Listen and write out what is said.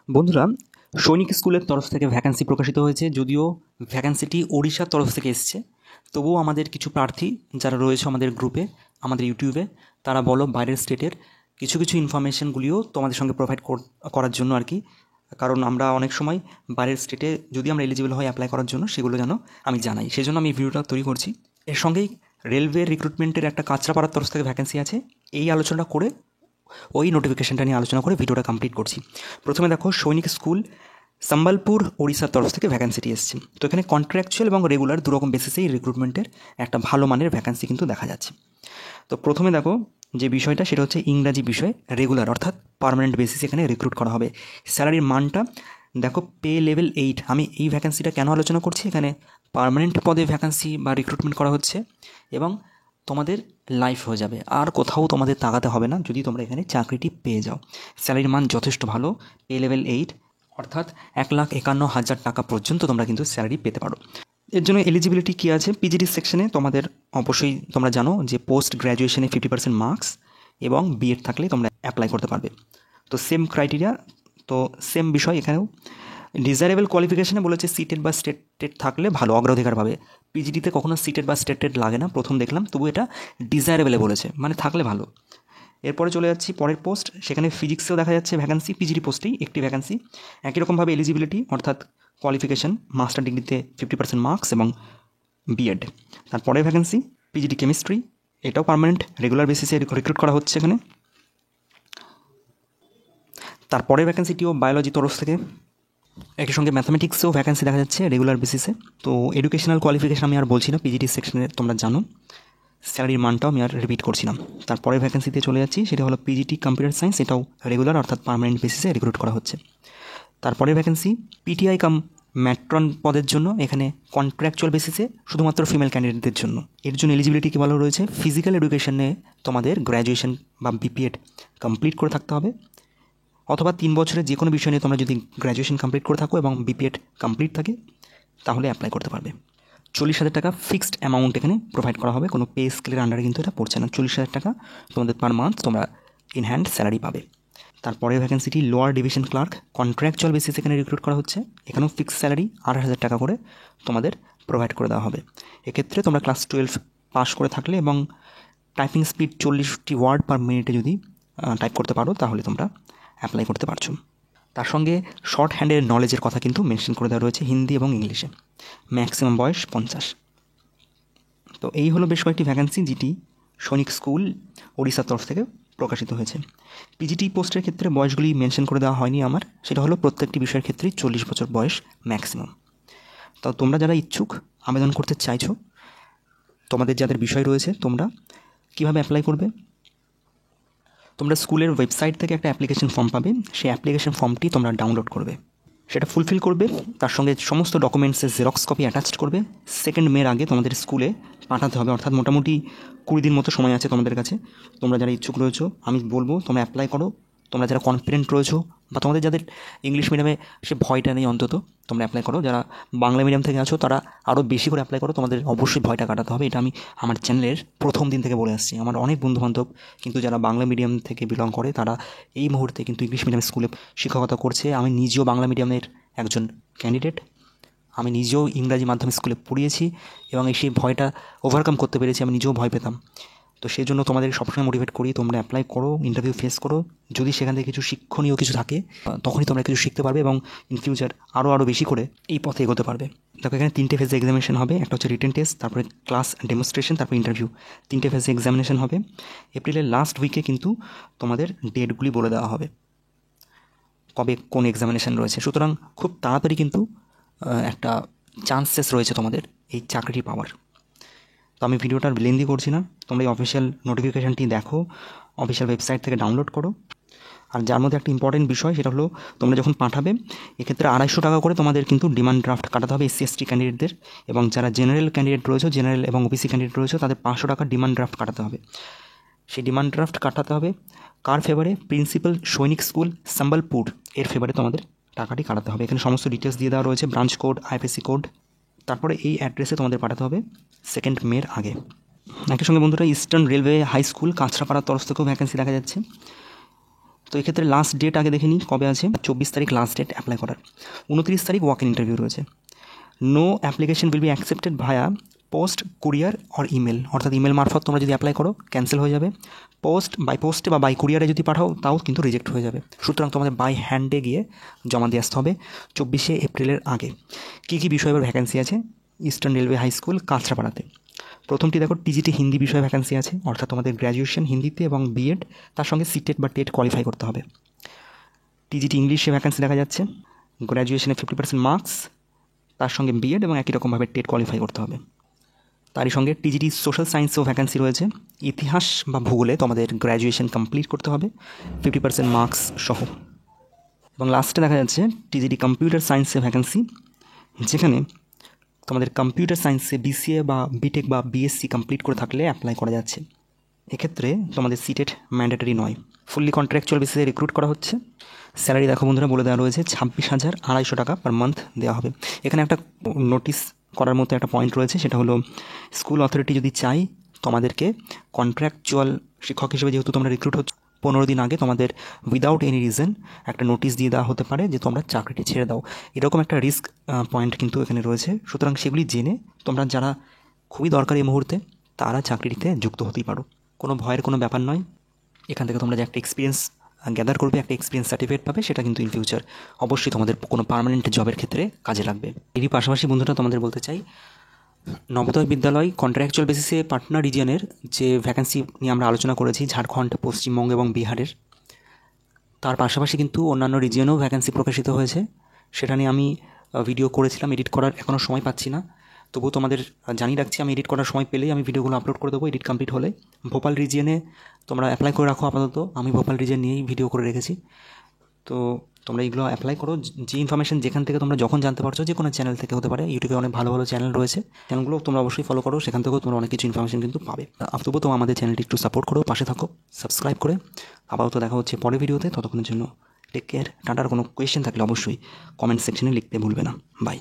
বন্ধুরা, সৈনিক স্কুলের তরফ থেকে ভ্যাকান্সি প্রকাশিত হয়েছে। যদিও ভ্যাকান্সিটি ওড়িশার তরফ থেকে এসছে, তবুও আমাদের কিছু প্রার্থী যারা রয়েছে আমাদের গ্রুপে, আমাদের ইউটিউবে, তারা বলো বাইরের স্টেটের কিছু কিছু ইনফরমেশনগুলিও তোমাদের সঙ্গে প্রোভাইড করার জন্য আর কি। কারণ আমরা অনেক সময় বাইরের স্টেটে যদি আমরা এলিজিবল হই অ্যাপ্লাই করার জন্য, সেগুলো যেন আমি জানাই, সেই জন্য আমি এই ভিডিওটা তৈরি করছি। এর সঙ্গেই রেলওয়ে রিক্রুটমেন্টের একটা কাঁচরাপাড়ার তরফ থেকে ভ্যাকেন্সি আছে, এই আলোচনা করে ওই নোটিফিকেশনটা নিয়ে আলোচনা করে ভিডিওটা কমপ্লিট করছি। প্রথমে দেখো, সৈনিক স্কুল সম্বলপুর ওড়িশার তরফ থেকে ভ্যাকেন্সিটি এসছে। তো এখানে কন্ট্রাকচুয়াল এবং রেগুলার দুরকম বেসিসেই রিক্রুটমেন্টের একটা ভালো মানের ভ্যাকেন্সি কিন্তু দেখা যাচ্ছে। তো প্রথমে দেখো যে বিষয়টা, সেটা হচ্ছে ইংরাজি বিষয় রেগুলার অর্থাৎ পার্মানেন্ট বেসিস এখানে রিক্রুট করা হবে। স্যালারির মানটা দেখো, পে লেভেল 8। আমি এই ভ্যাকেন্সিটা কেন আলোচনা করছি, এখানে পার্মানেন্ট পদে ভ্যাকেন্সি বা রিক্রুটমেন্ট করা হচ্ছে এবং তোমাদের লাইফ হয়ে যাবে, আর কোথাও তোমাদের তাকাতে হবে না যদি তোমরা এখানে চাকরিটি পেয়ে যাও। স্যালারির মান যথেষ্ট ভালো, পে লেভেল 8 অর্থাৎ 1,51,000 টাকা পর্যন্ত তোমরা কিন্তু স্যালারি পেতে পারো। এর জন্য এলিজিবিলিটি কী আছে, পিজিডি সেকশনে তোমাদের অবশ্যই তোমরা জানো যে পোস্ট গ্র্যাজুয়েশনে 50% মার্কস এবং বিএড থাকলে তোমরা অ্যাপ্লাই করতে পারবে। তো সেম ক্রাইটেরিয়া, তো সেম বিষয় এখানেও। ডিজায়ারেবল কোয়ালিফিকেশনে বলেছে সিটেড বা স্টেটেড থাকলে ভালো, অগ্রাধিকার পাবে। পিজিডিতে কখনো সিটেড বা স্টেটেড লাগে না, প্রথম দেখলাম, তবু এটা ডিজায়ারেবলে বলেছে, মানে থাকলে ভালো। এরপরে চলে যাচ্ছি পরের পোস্ট, সেখানে ফিজিক্সেও দেখা যাচ্ছে ভ্যাকান্সি, পিজিডি পোস্টেই একটি ভ্যাকান্সি। একই রকমভাবে এলিজিবিলিটি অর্থাৎ কোয়ালিফিকেশান মাস্টার ডিগ্রিতে 50% মার্কস এবং বিএড। তারপরে ভ্যাকান্সি পিজিডি কেমিস্ট্রি, এটাও পার্মানেন্ট রেগুলার বেসিসে রিক্রুট করা হচ্ছে এখানে। তারপরে ভ্যাকান্সিটিও বায়োলজি তরফ থেকে। একই সঙ্গে ম্যাথামেটিক্সেও ভ্যাকান্সি দেখা যাচ্ছে রেগুলার বেসিসে। তো এডুকেশনাল কোয়ালিফিকেশান আমি আর বলছি না, পিজিডি সেকশনে তোমরা জানো। স্যালারির মানটাও আমি আর রিপিট করছি না। তারপরে ভ্যাকেন্সিতে চলে যাচ্ছি, সেটা হলো পিজিটি কম্পিউটার সায়েন্স, এটাও রেগুলার অর্থাৎ পার্মানেন্ট বেসিসে রিক্রুট করা হচ্ছে। তারপরে ভ্যাকেন্সি পিটিআই কাম ম্যাট্রন পদের জন্য, এখানে কন্ট্রাকচুয়াল বেসিসে শুধুমাত্র ফিমেল ক্যান্ডিডেটদের জন্য। এর জন্য এলিজিবিলিটি কী ভালো রয়েছে, ফিজিক্যাল এডুকেশনে তোমাদের গ্র্যাজুয়েশন বা বিপিএড কমপ্লিট করে থাকতে হবে, অথবা 3 বছরের যে কোনো বিষয় নিয়ে তোমরা যদি গ্র্যাজুয়েশন কমপ্লিট করে থাকো এবং বিপিএড কমপ্লিট থাকে, তাহলে অ্যাপ্লাই করতে পারবে। 40,000 টাকা ফিক্সড অ্যামাউন্ট এখানে প্রোভাইড করা হবে, কোনো পে স্কেলের আন্ডারে কিন্তু এটা পড়ছে না। 40,000 টাকা তোমাদের পার মান্থ তোমরা ইন হ্যান্ড স্যালারি পাবে। তারপরে ভ্যাকেন্সিটি lower division clerk, contractual basis এখানে রিক্রুট করা হচ্ছে। এখানেও ফিক্সড স্যালারি 8,000 টাকা করে তোমাদের প্রোভাইড করে দেওয়া হবে। এক্ষেত্রে তোমরা ক্লাস 12 পাস করে থাকলে এবং টাইপিং স্পিড 40 ওয়ার্ড পার মিনিটে যদি টাইপ করতে পারো, তাহলে তোমরা অ্যাপ্লাই করতে পারছো। তার সঙ্গে শর্ট হ্যান্ডের নলেজের কথা কিন্তু মেনশন করে দেওয়া রয়েছে হিন্দি এবং ইংলিশে। ম্যাক্সিমাম বয়স 50। তো এই হলো বেশ কয়েকটি ভ্যাকেন্সি যেটি সৈনিক স্কুল ওড়িশার তরফ থেকে প্রকাশিত হয়েছে। পিজিটি পোস্টের ক্ষেত্রে বয়সগুলি মেনশন করে দেওয়া হয়নি আমার, সেটা হলো প্রত্যেকটি বিষয়ের ক্ষেত্রেই 40 বছর বয়স ম্যাক্সিমাম। তো তোমরা যারা ইচ্ছুক আবেদন করতে চাইছো, তোমাদের যাদের বিষয় রয়েছে, তোমরা কীভাবে অ্যাপ্লাই করবে, তোমরা স্কুলের ওয়েবসাইট থেকে একটা অ্যাপ্লিকেশন ফর্ম পাবে, সেই অ্যাপ্লিকেশন ফর্মটি তোমরা ডাউনলোড করবে, সেটা ফুলফিল করবে, তার সঙ্গে সমস্ত ডকুমেন্টসের জেরক্স কপি অ্যাটাচড করবে। 2 মের আগে তোমাদের স্কুলে পাঠাতে হবে, অর্থাৎ মোটামুটি 20 দিন মতো সময় আছে তোমাদের কাছে। তোমরা যারা ইচ্ছুক রয়েছো, আমি বলবো তোমরা অ্যাপ্লাই করো। তোমরা যারা কনফিডেন্ট রয়েছো বা তোমাদের যাদের ইংলিশ মিডিয়ামে সে ভয়টা নেই, অন্তত তোমরা অ্যাপ্লাই করো। যারা বাংলা মিডিয়াম থেকে আছো তারা আরও বেশি করে অ্যাপ্লাই করো, তোমাদের অবশ্যই ভয়টা কাটাতে হবে। এটা আমি আমার চ্যানেলের প্রথম দিন থেকে বলে আসছি। আমার অনেক বন্ধুবান্ধব কিন্তু যারা বাংলা মিডিয়াম থেকে বিলং করে, তারা এই মুহূর্তে কিন্তু ইংলিশ মিডিয়াম স্কুলে শিক্ষকতা করছে। আমি নিজেও বাংলা মিডিয়ামের একজন ক্যান্ডিডেট, আমি নিজেও ইংরাজি মাধ্যম স্কুলে পড়িয়েছি এবং সেই ভয়টা ওভারকাম করতে পেরেছি। আমি নিজেও ভয় পেতাম। তো সেই জন্য তোমাদের সবসময় মোটিভেট করি, তোমরা অ্যাপ্লাই করো, ইন্টারভিউ ফেস করো। যদি সেখান থেকে কিছু শিক্ষণীয় কিছু থাকে, তখনই তোমরা কিছু শিখতে পারবে এবং ইন ফিউচার আরও বেশি করে এই পথে এগোতে পারবে। দেখো, এখানে 3টে ফেজে এক্সামিনেশন হবে। একটা হচ্ছে রিটেন টেস্ট, তারপরে ক্লাস ডেমনস্ট্রেশন, তারপর ইন্টারভিউ। 3টে ফেজে এক্সামিনেশন হবে। এপ্রিলের লাস্ট উইকে কিন্তু তোমাদের ডেটগুলি বলে দেওয়া হবে কবে কোন এক্সামিনেশান রয়েছে। সুতরাং খুব তাড়াতাড়ি কিন্তু একটা চান্সেস রয়েছে তোমাদের এই চাকরিটি পাওয়ার। তো আমি ভিডিওটা লেন্দি করছি না, তোমরা এই অফিসিয়াল নোটিফিকেশানটি দেখো, অফিসিয়াল ওয়েবসাইট থেকে ডাউনলোড করো। আর যার মধ্যে একটা ইম্পর্টেন্ট বিষয়, সেটা হলো তোমরা যখন পাঠাবে, এক্ষেত্রে 250 টাকা করে তোমাদের কিন্তু ডিমান্ড ড্রাফট কাটাতে হবে SC ST ক্যান্ডিডেটদের, এবং যারা জেনারেল ক্যান্ডিডেট রয়েছে, জেনারেল এবং OBC ক্যান্ডিডেট রয়েছে, তাদের 500 টাকা ডিমান্ড ড্রাফট কাটাতে হবে। সেই ডিমান্ড ড্রাফট কাটাতে হবে কার ফেভারে, প্রিন্সিপাল সৈনিক স্কুল সম্বলপুর এর ফেভারে তোমাদের টাকাটি কাটাতে হবে। এখানে সমস্ত ডিটেলস দিয়ে দেওয়া রয়েছে, ব্রাঞ্চ কোড, IFSC কোড। তারপরে এই অ্যাড্রেসে তোমাদের পাঠাতে হবে 2 মের আগে। একই সঙ্গে বন্ধুরা, ইস্টার্ন রেলওয়ে হাই স্কুল কাঁচরাপাড়ার তরফ থেকেও ভ্যাকেন্সি দেখা যাচ্ছে। তো এক্ষেত্রে লাস্ট ডেট আগে দেখে নিই কবে আছে। 24 তারিখ লাস্ট ডেট অ্যাপ্লাই করার। 29 তারিখ ওয়াক ইন ইন্টারভিউ রয়েছে। No application will be accepted via post, courier or email, অর্থাৎ ইমেল মারফত তোমরা যদি অ্যাপ্লাই করো ক্যান্সেল হয়ে যাবে। পোস্টে বা বাই কুরিয়ারে যদি পাঠাও তাও কিন্তু রিজেক্ট হয়ে যাবে। সুতরাং তোমাদের বাই হ্যান্ডে গিয়ে জমা দিয়ে আসতে হবে 24শে এপ্রিলের আগে। কী কী বিষয়ে ভ্যাকেন্সি আছে? ইস্টার্ন রেলওয়ে হাই স্কুল, কাঁচরাপাড়াতে। প্রথমটি দেখো টিজিটি হিন্দি বিষয়ে ভ্যাকেন্সি আছে, অর্থাৎ তোমাদের গ্র্যাজুয়েশন হিন্দিতে এবং বিএড, তার সঙ্গে সিটেট বা টেট কোয়ালিফাই করতে হবে। টিজিটি ইংলিশে ভ্যাকেন্সি দেখা যাচ্ছে, গ্র্যাজুয়েশনে 50% মার্কস, তার সঙ্গে বিএড এবং একই রকমভাবে টেট কোয়ালিফাই করতে হবে। তারই সঙ্গে টিজিটি সোশ্যাল সায়েন্সেও ভ্যাকেন্সি রয়েছে, ইতিহাস বা ভূগোলে তোমাদের গ্র্যাজুয়েশন কমপ্লিট করতে হবে 50% মার্কস সহ। এবং লাস্টে দেখা যাচ্ছে টিজিটি কম্পিউটার সায়েন্সে ভ্যাকেন্সি, যেখানে তোমাদের কম্পিউটার সায়েন্সে বিসিএ বা বিটেক বা বিএসসি কমপ্লিট করে থাকলে অ্যাপ্লাই করা যাচ্ছে। এক্ষেত্রে তোমাদের সিটেট ম্যান্ডেটরি নয়, ফুললি কন্ট্রাকচুয়াল বেসিসে রিক্রুট করা হচ্ছে। স্যালারি দেখো বন্ধুরা বলে দেওয়া রয়েছে 26,250 টাকা পার মান্থ দেওয়া হবে। এখানে একটা নোটিস করার মতো একটা পয়েন্ট রয়েছে, সেটা হলো স্কুল অথরিটি যদি চাই তোমাদেরকে কন্ট্রাকচুয়াল শিক্ষক হিসেবে যেহেতু তোমরা রিক্রুট হচ্ছে, 15 দিন আগে তোমাদের উইদাউট এনি রিজন একটা নোটিশ দিয়ে দেওয়া হতে পারে যে তোমরা চাকরিটি ছেড়ে দাও। এরকম একটা রিস্ক পয়েন্ট কিন্তু এখানে রয়েছে। সুতরাং সেগুলি জেনে তোমরা যারা খুবই দরকার এই মুহূর্তে তারা চাকরিটিতে যুক্ত হতেই পারো। কোনো ভয়ের কোনো ব্যাপার নয়। এখান থেকে তোমরা যে একটা এক্সপিরিয়েন্স গ্যাদার করবে, একটা এক্সপিরিয়েন্স সার্টিফিকেট পাবে, সেটা কিন্তু ইন ফিউচার অবশ্যই তোমাদের কোনো পার্মানেন্ট জবের ক্ষেত্রে কাজে লাগবে। এরই পাশাপাশি বন্ধুরা তোমাদের বলতে চাই, নবোদয় বিদ্যালয় কন্ট্রাকচুয়াল বেসিসে পাটনা রিজিয়নের যে ভ্যাকেন্সি নিয়ে আমরা আলোচনা করেছি, ঝাড়খণ্ড, পশ্চিমবঙ্গ এবং বিহারের, তার পাশাপাশি কিন্তু অন্যান্য রিজিয়নেও ভ্যাকেন্সি প্রকাশিত হয়েছে। সেটা নিয়ে আমি ভিডিও করেছিলাম, এডিট করার এখনও সময় পাচ্ছি না, তবুও তোমাদের জানিয়ে রাখছি আমি এডিট করার সময় পেলেই আমি ভিডিওগুলো আপলোড করে দেবো এডিট কমপ্লিট হলে। ভোপাল রিজিয়নে তোমরা অ্যাপ্লাই করে রাখো আপাতত, আমি ভোপাল রিজিয়ন নিয়েই ভিডিও করে রেখেছি। তো তোমরা এইগুলো অ্যাপ্লাই করো। যে ইনফরমেশন যেখান থেকে তোমরা যখন জানতে পারছো, যে কোনো চ্যানেল থেকে হতে পারে, ইউটিউবে অনেক ভালো ভালো চ্যানেল রয়েছে, চ্যানেলগুলো তোমরা অবশ্যই ফলো করো, সেখান থেকেও তোমরা অনেক কিছু ইনফরমেশন কিন্তু পাবে। তবুও তোমরা আমাদের চ্যানেলটি একটু সাপোর্ট করো, পাশে থাকো সাবস্ক্রাইব করে। আপাতত দেখা হচ্ছে পরের ভিডিওতে, ততক্ষণের জন্য টেক কেয়ার, টাটার। কোনো কোয়েশ্চেন থাকলে অবশ্যই কমেন্ট সেকশনে লিখতে ভুলবে না। বাই।